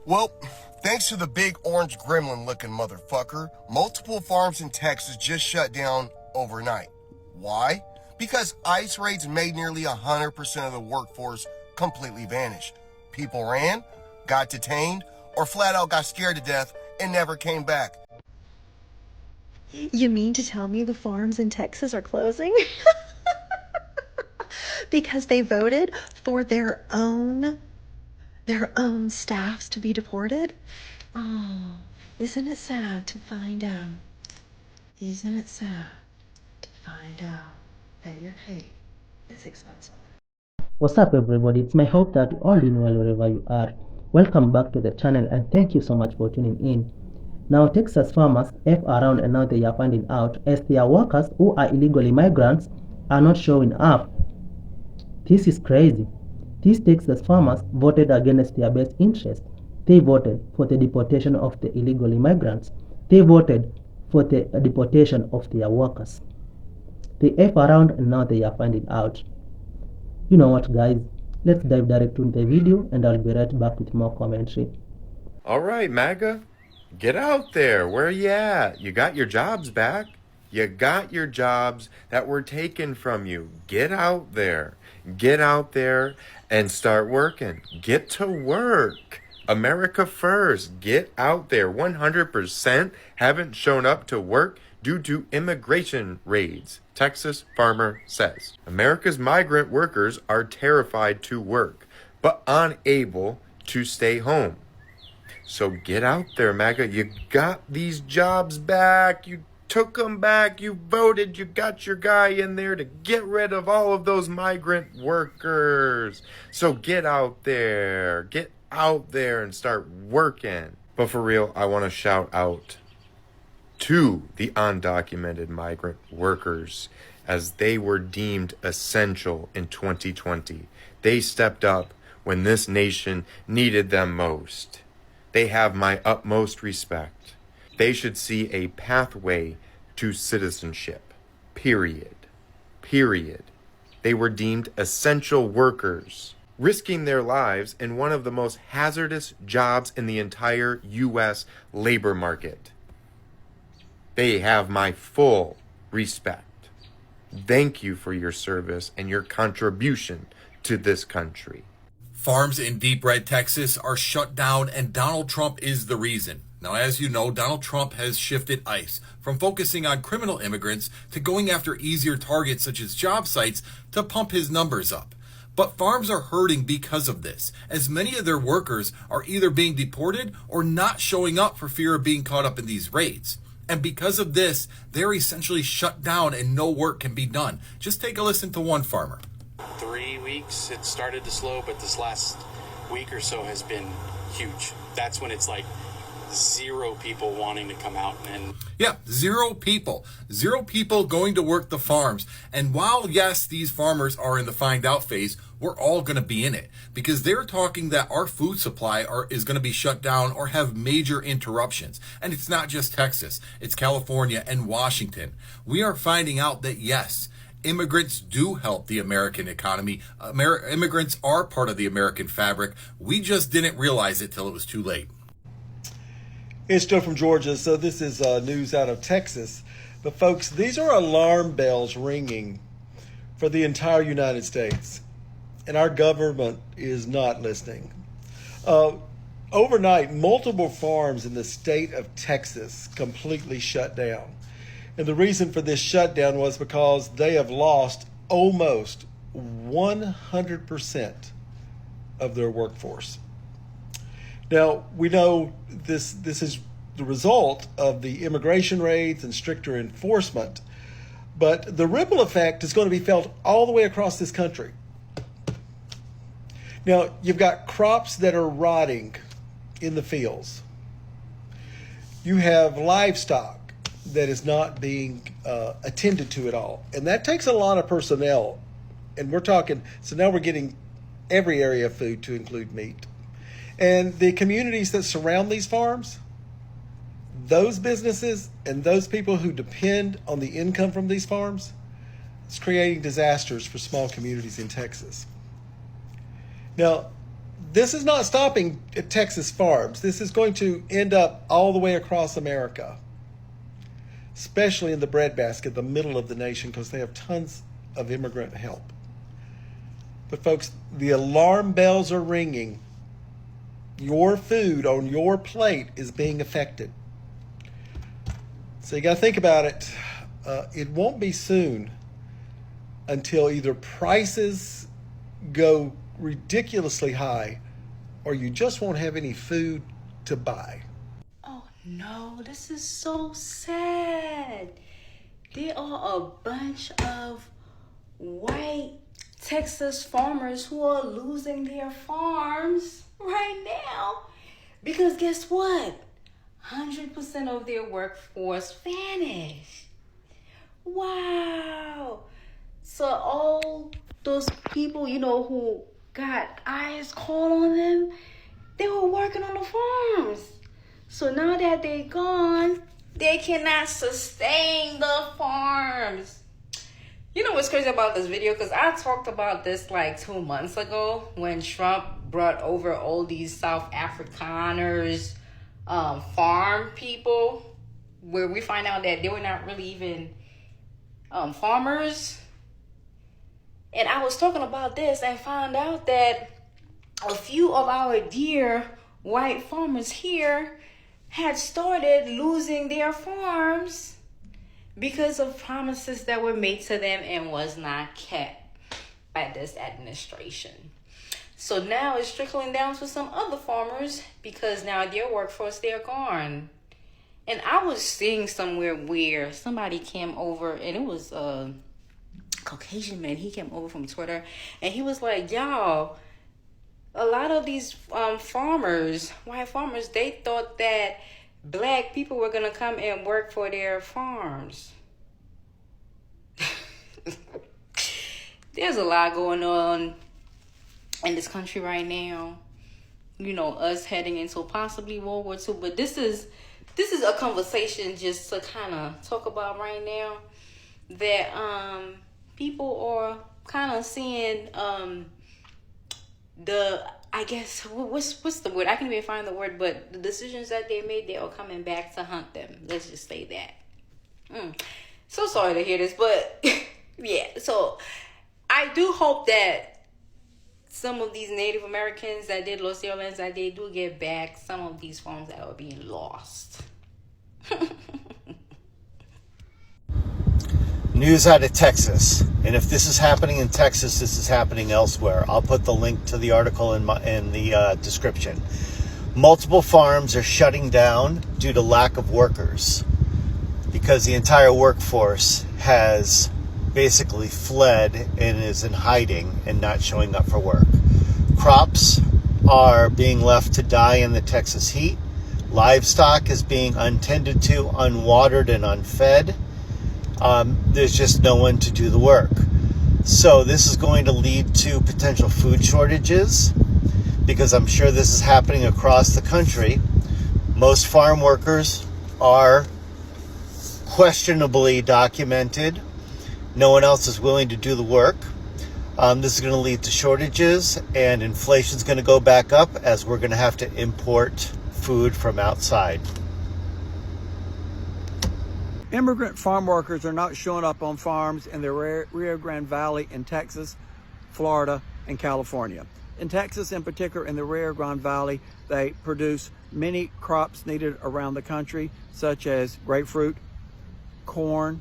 Well, thanks to the big orange gremlin looking motherfucker, multiple farms in Texas just shut down overnight. Why? Because ICE raids made nearly 100% of the workforce completely vanish. People ran, got detained, or flat out got scared to death and never came back. You mean to tell me the farms in Texas are closing? Because they voted for their own staffs to be deported? Oh, isn't it sad to find out? Isn't it sad to find out that your hate is expensive? What's up everybody, it's my hope that you all doing well wherever you are. Welcome back to the channel and thank you so much for tuning in. Now Texas farmers F around and now they are finding out as their workers who are illegal immigrants are not showing up. This is crazy. These Texas farmers voted against their best interest. They voted for the deportation of the illegal immigrants. They voted for the deportation of their workers. They F around and now they are finding out. You know what guys, let's dive direct into the video and I'll be right back with more commentary. All right, MAGA, get out there. Where are you at? You got your jobs back. You got your jobs that were taken from you. Get out there. Get out there and start working. Get to work. America first. Get out there. 100% haven't shown up to work due to immigration raids. Texas farmer says. America's migrant workers are terrified to work, but unable to stay home. So get out there, MAGA. You got these jobs back. You took them back. You voted. You got your guy in there to get rid of all of those migrant workers. So get out there. Get out there and start working. But for real, I want to shout out to the undocumented migrant workers as they were deemed essential in 2020. They stepped up when this nation needed them most. They have my utmost respect. They should see a pathway to citizenship. Period. Period. They were deemed essential workers, risking their lives in one of the most hazardous jobs in the entire U.S. labor market. They have my full respect. Thank you for your service and your contribution to this country. Farms in deep red Texas are shut down and Donald Trump is the reason. Now, as you know, Donald Trump has shifted ICE from focusing on criminal immigrants to going after easier targets such as job sites to pump his numbers up. But farms are hurting because of this, as many of their workers are either being deported or not showing up for fear of being caught up in these raids. And because of this, they're essentially shut down and no work can be done. Just take a listen to one farmer. 3 weeks it started to slow, but this last week or so has been huge. That's when it's like zero people wanting to come out and zero people going to work the farms. And while yes, these farmers are in the find out phase, we're all going to be in it because they're talking that our food supply is going to be shut down or have major interruptions. And it's not just Texas, it's California and Washington. We are finding out that yes, immigrants do help the American economy. Immigrants are part of the American fabric. We just didn't realize it till it was too late. It's Joe from Georgia. So this is news out of Texas. But folks, these are alarm bells ringing for the entire United States. And our government is not listening. Overnight, multiple farms in the state of Texas completely shut down. And the reason for this shutdown was because they have lost almost 100% of their workforce. Now, we know this is the result of the immigration raids and stricter enforcement, but the ripple effect is going to be felt all the way across this country. Now, you've got crops that are rotting in the fields. You have livestock that is not being attended to at all. And that takes a lot of personnel. And we're talking, so now we're getting every area of food to include meat. And the communities that surround these farms, those businesses and those people who depend on the income from these farms, it's creating disasters for small communities in Texas. Now, this is not stopping at Texas farms. This is going to end up all the way across America, especially in the breadbasket, the middle of the nation, because they have tons of immigrant help. But folks, the alarm bells are ringing. Your food on your plate is being affected. So you got to think about it. It won't be soon until either prices go ridiculously high or you just won't have any food to buy. Oh no, this is so sad. There are a bunch of white Texas farmers who are losing their farms right now because guess what? 100% of their workforce vanished. Wow. So all those people, who got eyes caught on them, they were working on the farms. So now that they're gone, they cannot sustain the farms. You know what's crazy about this video? Because I talked about this like 2 months ago when Trump brought over all these South Afrikaners, farm people, where we find out that they were not really even farmers. And I was talking about this and found out that a few of our dear white farmers here had started losing their farms because of promises that were made to them and was not kept by this administration. So now it's trickling down to some other farmers because now their workforce, they're gone. And I was seeing somewhere where somebody came over, and it was a Caucasian man. He came over from Twitter, and he was like, y'all, a lot of these farmers, white farmers, they thought that black people were going to come and work for their farms. There's a lot going on in this country right now. Us heading into possibly World War II. But this is a conversation just to kind of talk about right now. That people are kind of seeing I guess what's the word? I can't even find the word, but the decisions that they made, they are coming back to hunt them. Let's just say that. So sorry to hear this, but yeah. So I do hope that some of these Native Americans that did lose their lands, that they do get back some of these farms that are being lost. News out of Texas, and if this is happening in Texas, this is happening elsewhere. I'll put the link to the article in the description. Multiple farms are shutting down due to lack of workers because the entire workforce has basically fled and is in hiding and not showing up for work. Crops are being left to die in the Texas heat. Livestock is being untended to, unwatered, and unfed. There's just no one to do the work. So this is going to lead to potential food shortages because I'm sure this is happening across the country. Most farm workers are questionably documented. No one else is willing to do the work. This is going to lead to shortages, and inflation is going to go back up as we're going to have to import food from outside. Immigrant farm workers are not showing up on farms in the Rio Grande Valley in Texas, Florida, and California. In Texas, in particular, in the Rio Grande Valley, they produce many crops needed around the country, such as grapefruit, corn,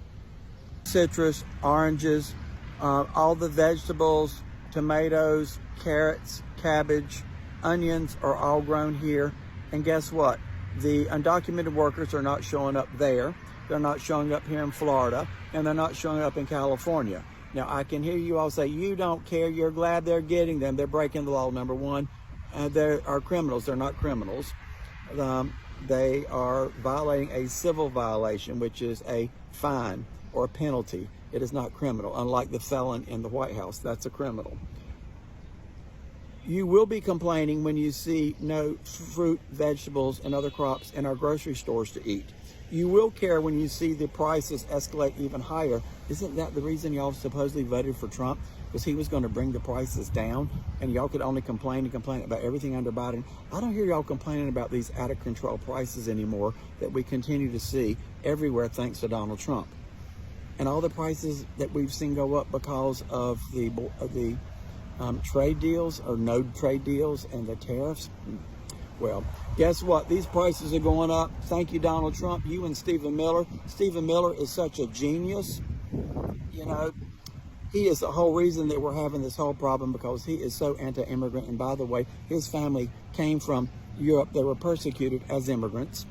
citrus, oranges, all the vegetables, tomatoes, carrots, cabbage, onions are all grown here. And guess what? The undocumented workers are not showing up there. They're not showing up here in Florida, and they're not showing up in California. Now, I can hear you all say, you don't care, you're glad they're getting them. They're breaking the law, number one. They are criminals. They're not criminals. They are violating a civil violation, which is a fine or a penalty. It is not criminal, unlike the felon in the White House. That's a criminal. You will be complaining when you see no fruit, vegetables, and other crops in our grocery stores to eat. You will care when you see the prices escalate even higher. Isn't that the reason y'all supposedly voted for Trump? because he was going to bring the prices down, and y'all could only complain and complain about everything under Biden. I don't hear y'all complaining about these out of control prices anymore that we continue to see everywhere thanks to Donald Trump. And all the prices that we've seen go up because of the trade deals or no trade deals and the tariffs. Well, guess what? These prices are going up. Thank you, Donald Trump. You and Stephen Miller. Stephen Miller is such a genius. You know, he is the whole reason that we're having this whole problem, because he is so anti-immigrant. And by the way, his family came from Europe. They were persecuted as immigrants.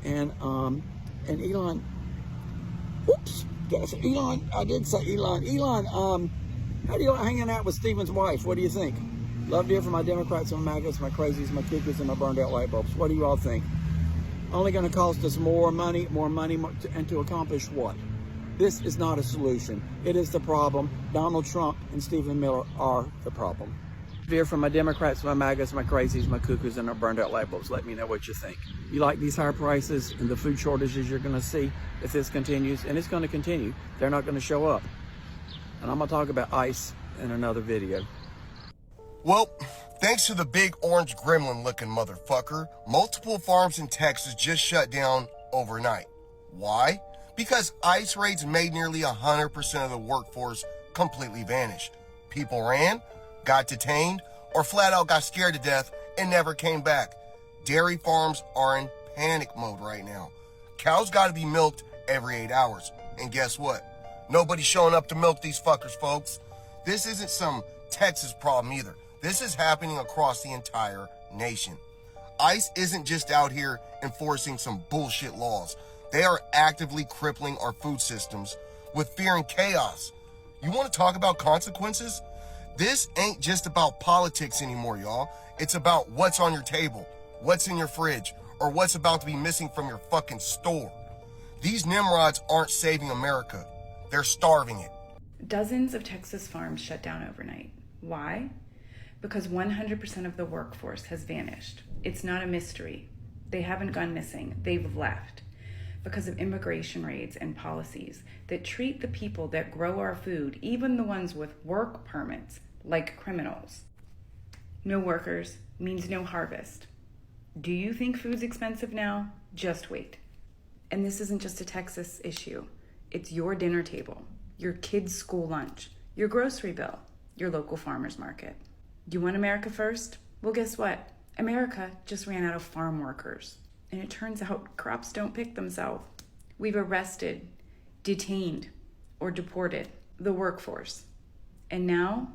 And Elon, oops, Elon, I did say Elon. Elon, how do you like hanging out with Stephen's wife? What do you think? Love to hear from my Democrats, my MAGAs, my crazies, my cuckoos, and my burned out light bulbs. What do you all think? Only going to cost us more money, and to accomplish what? This is not a solution. It is the problem. Donald Trump and Stephen Miller are the problem. Hear from my Democrats, my MAGAs, my crazies, my cuckoos, and my burned out light bulbs. Let me know what you think. You like these higher prices and the food shortages you're going to see if this continues, and it's going to continue. They're not going to show up. And I'm going to talk about ICE in another video. Well, thanks to the big orange gremlin looking motherfucker, multiple farms in Texas just shut down overnight. Why? Because ICE raids made nearly 100% of the workforce completely vanish. People ran, got detained, or flat out got scared to death and never came back. Dairy farms are in panic mode right now. Cows gotta be milked every 8 hours. And guess what? Nobody's showing up to milk these fuckers, folks. This isn't some Texas problem either. This is happening across the entire nation. ICE isn't just out here enforcing some bullshit laws. They are actively crippling our food systems with fear and chaos. You want to talk about consequences? This ain't just about politics anymore, y'all. It's about what's on your table, what's in your fridge, or what's about to be missing from your fucking store. These Nimrods aren't saving America. They're starving it. Dozens of Texas farms shut down overnight. Why? Because 100% of the workforce has vanished. It's not a mystery. They haven't gone missing. They've left. Because of immigration raids and policies that treat the people that grow our food, even the ones with work permits, like criminals. No workers means no harvest. Do you think food's expensive now? Just wait. And this isn't just a Texas issue. It's your dinner table, your kid's school lunch, your grocery bill, your local farmer's market. You want America first? Well, guess what? America just ran out of farm workers. And it turns out crops don't pick themselves. We've arrested, detained, or deported the workforce. And now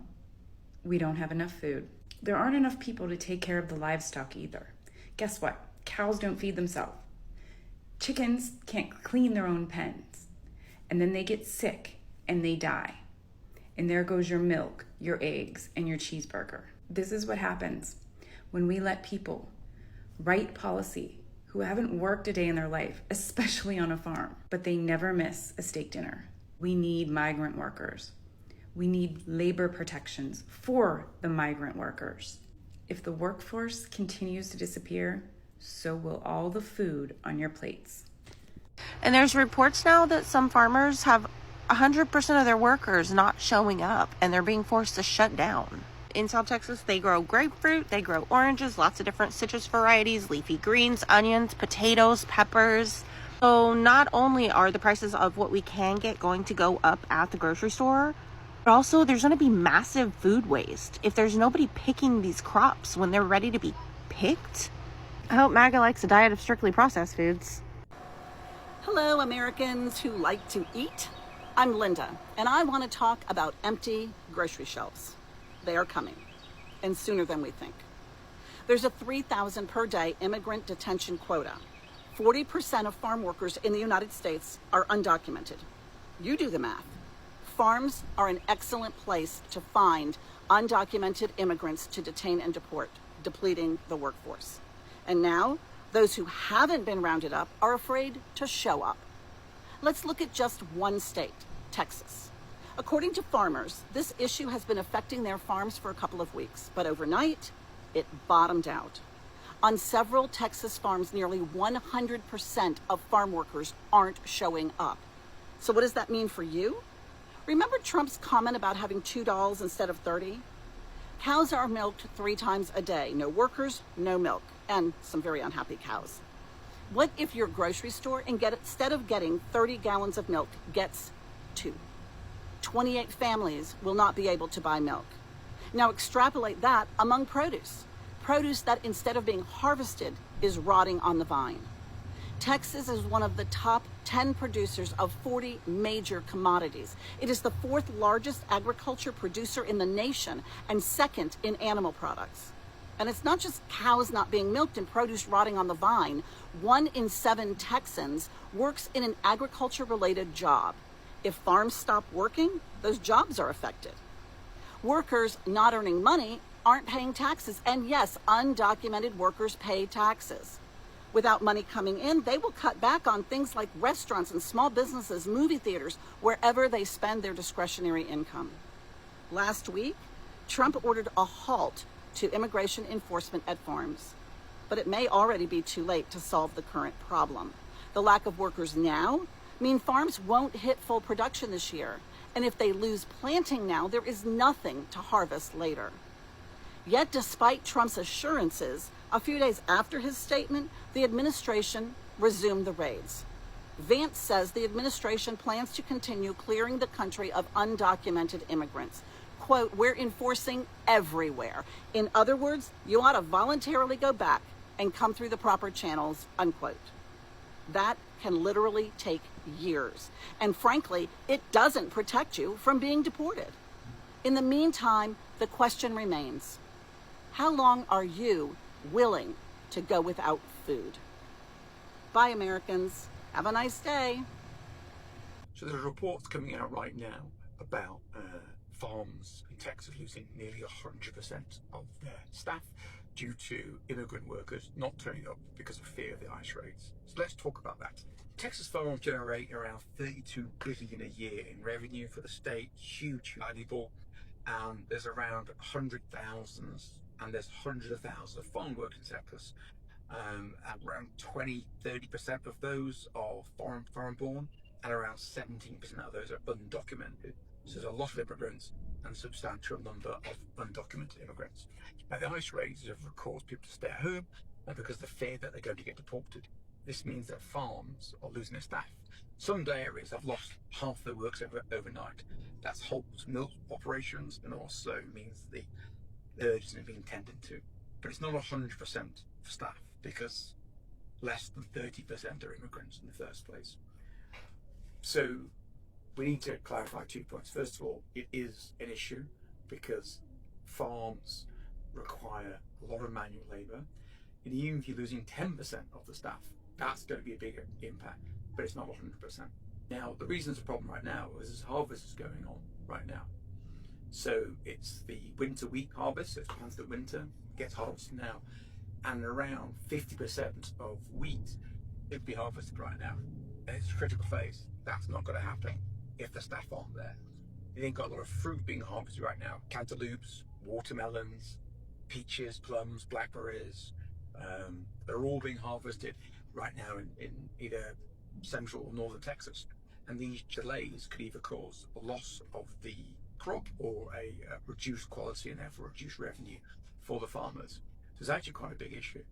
we don't have enough food. There aren't enough people to take care of the livestock either. Guess what? Cows don't feed themselves. Chickens can't clean their own pens. And then they get sick and they die. And there goes your milk, your eggs, and your cheeseburger. This is what happens when we let people write policy who haven't worked a day in their life, especially on a farm, but they never miss a steak dinner. We need migrant workers. We need labor protections for the migrant workers. If the workforce continues to disappear, so will all the food on your plates. And there's reports now that some farmers have 100% of their workers not showing up and they're being forced to shut down. In South Texas, they grow grapefruit, they grow oranges, lots of different citrus varieties, leafy greens, onions, potatoes, peppers. So not only are the prices of what we can get going to go up at the grocery store, but also there's going to be massive food waste if there's nobody picking these crops when they're ready to be picked. I hope MAGA likes a diet of strictly processed foods. Hello, Americans who like to eat. I'm Linda, and I want to talk about empty grocery shelves. They are coming, and sooner than we think. There's a 3,000 per day immigrant detention quota. 40% of farm workers in the United States are undocumented. You do the math. Farms are an excellent place to find undocumented immigrants to detain and deport, depleting the workforce. And now, those who haven't been rounded up are afraid to show up. Let's look at just one state, Texas. According to farmers, this issue has been affecting their farms for a couple of weeks, but overnight, it bottomed out. On several Texas farms, nearly 100% of farm workers aren't showing up. So what does that mean for you? Remember Trump's comment about having 2 dolls instead of 30? Cows are milked 3 times a day. No workers, no milk, and some very unhappy cows. What if your grocery store, instead of getting 30 gallons of milk, gets 2? 28 families will not be able to buy milk. Now extrapolate that among produce. Produce that instead of being harvested is rotting on the vine. Texas is one of the top 10 producers of 40 major commodities. It is the 4th largest agriculture producer in the nation and 2nd in animal products. And it's not just cows not being milked and produce rotting on the vine. 1 in 7 Texans works in an agriculture-related job. If farms stop working, those jobs are affected. Workers not earning money aren't paying taxes. And yes, undocumented workers pay taxes. Without money coming in, they will cut back on things like restaurants and small businesses, movie theaters, wherever they spend their discretionary income. Last week, Trump ordered a halt to immigration enforcement at farms. But it may already be too late to solve the current problem. The lack of workers now mean farms won't hit full production this year. And if they lose planting now, there is nothing to harvest later. Yet despite Trump's assurances, a few days after his statement, the administration resumed the raids. Vance says the administration plans to continue clearing the country of undocumented immigrants. Quote, we're enforcing everywhere. In other words, you ought to voluntarily go back and come through the proper channels, unquote. That can literally take years. And frankly, it doesn't protect you from being deported. In the meantime, the question remains, how long are you willing to go without food? Bye, Americans. Have a nice day. So there's reports coming out right now about farms in Texas losing nearly 100% of their staff due to immigrant workers not turning up because of fear of the ICE raids. So let's talk about that. Texas farms generate around $32 billion a year in revenue for the state, huge, valuable, and there's around 100,000 and there's hundreds of thousands of farm workers in Texas. And around 20-30% of those are foreign born, and around 17% of those are undocumented. So there's a lot of immigrants and a substantial number of undocumented immigrants. Now the ICE raids have caused people to stay at home because of the fear that they're going to get deported. This means that farms are losing their staff. Some areas have lost half their workers overnight. That's halts milk operations and also means the herd isn't being tended to. But it's not 100% for staff because less than 30% are immigrants in the first place. So we need to clarify 2 points. First of all, it is an issue because farms require a lot of manual labour, and even if you're losing 10% of the staff, that's going to be a bigger impact, but it's not 100%. Now, the reason it's a problem right now is this harvest is going on right now. So it's the winter wheat harvest, so it's planted at winter, gets harvested now, and around 50% of wheat would be harvested right now. And it's a critical phase. That's not going to happen if the staff aren't there. You then got a lot of fruit being harvested right now. Cantaloupes, watermelons, peaches, plums, blackberries. They're all being harvested right now in either central or northern Texas. And these delays could either cause a loss of the crop or a reduced quality and therefore reduced revenue for the farmers. So it's actually quite a big issue.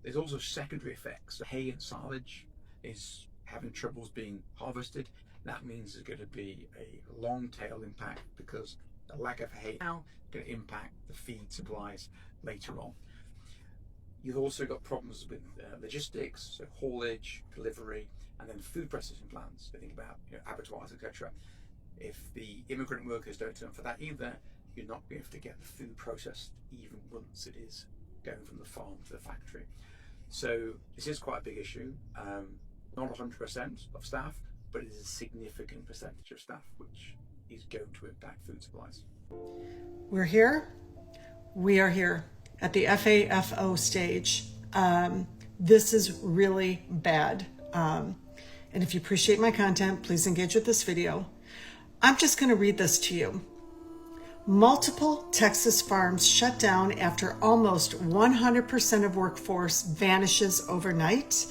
There's also secondary effects. Hay and silage is having troubles being harvested. That means there's going to be a long tail impact because the lack of hay now is going to impact the feed supplies later on. You've also got problems with logistics, so haulage, delivery, and then food processing plants. So think about abattoirs, etc. If the immigrant workers don't turn for that either, you're not going to be able to get the food processed even once it is going from the farm to the factory. So this is quite a big issue. Not 100% of staff, but it is a significant percentage of staff which is going to impact food supplies. We're here. We are here at the FAFO stage. This is really bad. And if you appreciate my content, please engage with this video. I'm just going to read this to you. Multiple Texas farms shut down after almost 100% of workforce vanishes overnight.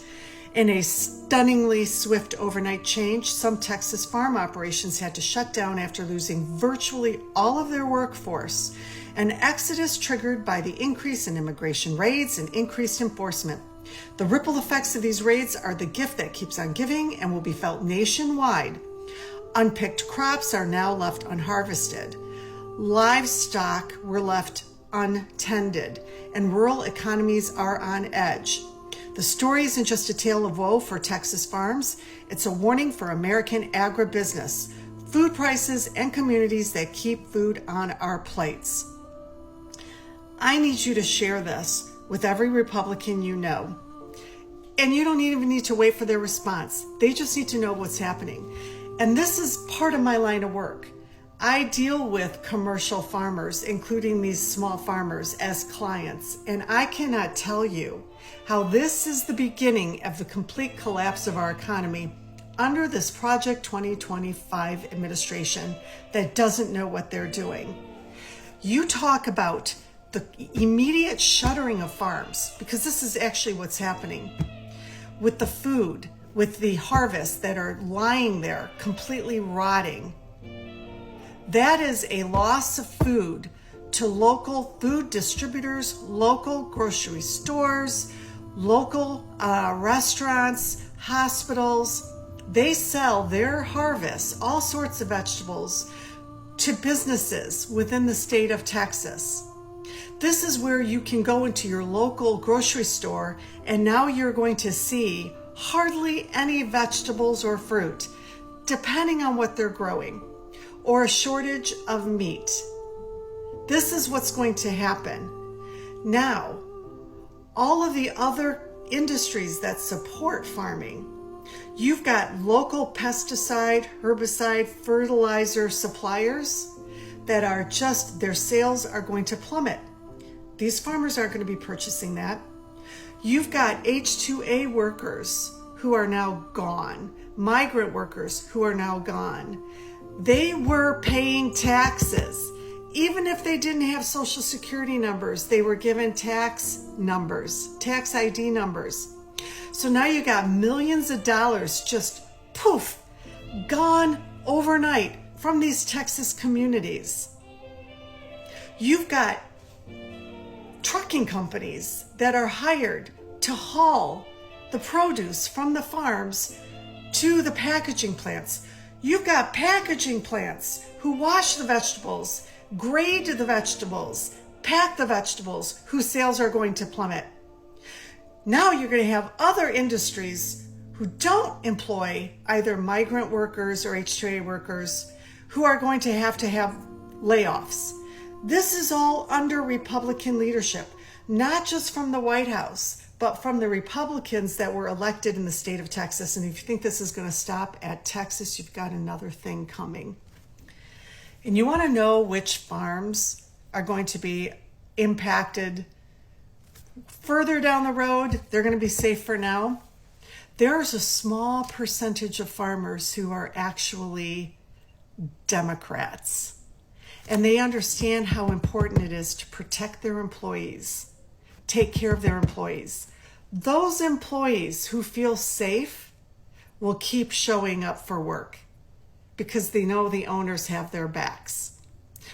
In a stunningly swift overnight change, some Texas farm operations had to shut down after losing virtually all of their workforce, an exodus triggered by the increase in immigration raids and increased enforcement. The ripple effects of these raids are the gift that keeps on giving and will be felt nationwide. Unpicked crops are now left unharvested. Livestock were left untended, and rural economies are on edge. The story isn't just a tale of woe for Texas farms, it's a warning for American agribusiness, food prices, and communities that keep food on our plates. I need you to share this with every Republican you know. And you don't even need to wait for their response. They just need to know what's happening. And this is part of my line of work. I deal with commercial farmers, including these small farmers, as clients. And I cannot tell you how this is the beginning of the complete collapse of our economy under this Project 2025 administration that doesn't know what they're doing. You talk about the immediate shuttering of farms, because this is actually what's happening. With the food, with the harvests that are lying there completely rotting, that is a loss of food to local food distributors, local grocery stores, local restaurants, hospitals. They sell their harvests, all sorts of vegetables, to businesses within the state of Texas. This is where you can go into your local grocery store, and now you're going to see hardly any vegetables or fruit, depending on what they're growing, or a shortage of meat. This is what's going to happen. Now, all of the other industries that support farming, you've got local pesticide, herbicide, fertilizer suppliers that are just, their sales are going to plummet. These farmers aren't going to be purchasing that. You've got H-2A workers who are now gone, migrant workers who are now gone. They were paying taxes. Even if they didn't have social security numbers, they were given tax numbers, tax ID numbers. So now you got millions of dollars just poof, gone overnight from these Texas communities. You've got trucking companies that are hired to haul the produce from the farms to the packaging plants. You've got packaging plants who wash the vegetables, grade the vegetables, pack the vegetables, whose sales are going to plummet. Now you're going to have other industries who don't employ either migrant workers or H-2A workers who are going to have layoffs. This is all under Republican leadership, not just from the White House, but from the Republicans that were elected in the state of Texas. And if you think this is going to stop at Texas, you've got another thing coming. And you want to know which farms are going to be impacted further down the road? They're going to be safe for now. There's a small percentage of farmers who are actually Democrats. And they understand how important it is to protect their employees, take care of their employees. Those employees who feel safe will keep showing up for work because they know the owners have their backs,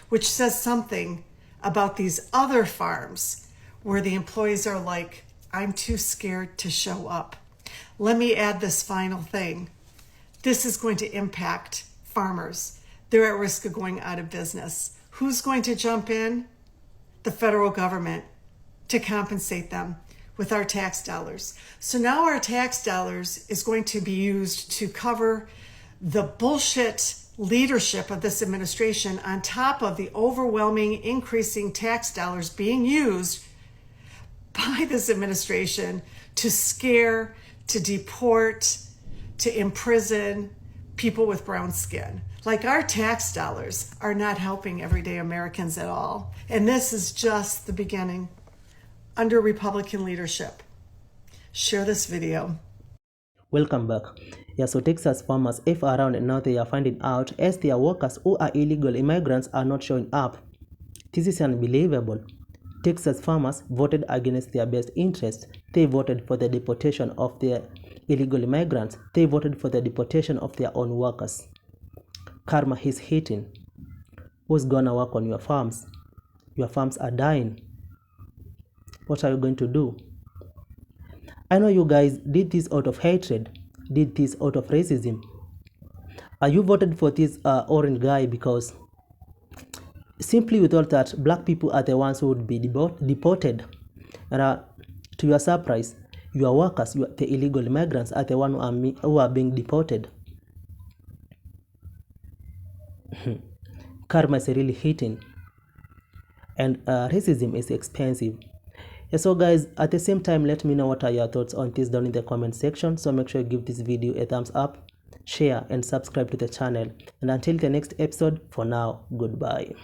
which says something about these other farms where the employees are like, I'm too scared to show up. Let me add this final thing. This is going to impact farmers. They're at risk of going out of business. Who's going to jump in? The federal government to compensate them with our tax dollars. So now our tax dollars is going to be used to cover the bullshit leadership of this administration on top of the overwhelming increasing tax dollars being used by this administration to scare, to deport, to imprison people with brown skin. Like, our tax dollars are not helping everyday Americans at all. And this is just the beginning under Republican leadership. Share this video. Welcome back. Yeah, so Texas farmers, if around and now they are finding out as their workers who are illegal immigrants are not showing up. This is unbelievable. Texas farmers voted against their best interest. They voted for the deportation of their illegal immigrants, they voted for the deportation of their own workers. Karma is hitting. Who's gonna work on your farms? Your farms are dying. What are you going to do? I know you guys did this out of hatred, did this out of racism. You voted for this orange guy because simply you thought that black people are the ones who would be deported. And to your surprise, your workers, the illegal immigrants, are the ones who are being deported. Karma is really hitting. And racism is expensive. Yeah, so guys, at the same time, let me know what are your thoughts on this down in the comment section. So make sure you give this video a thumbs up, share and subscribe to the channel. And until the next episode, for now, goodbye.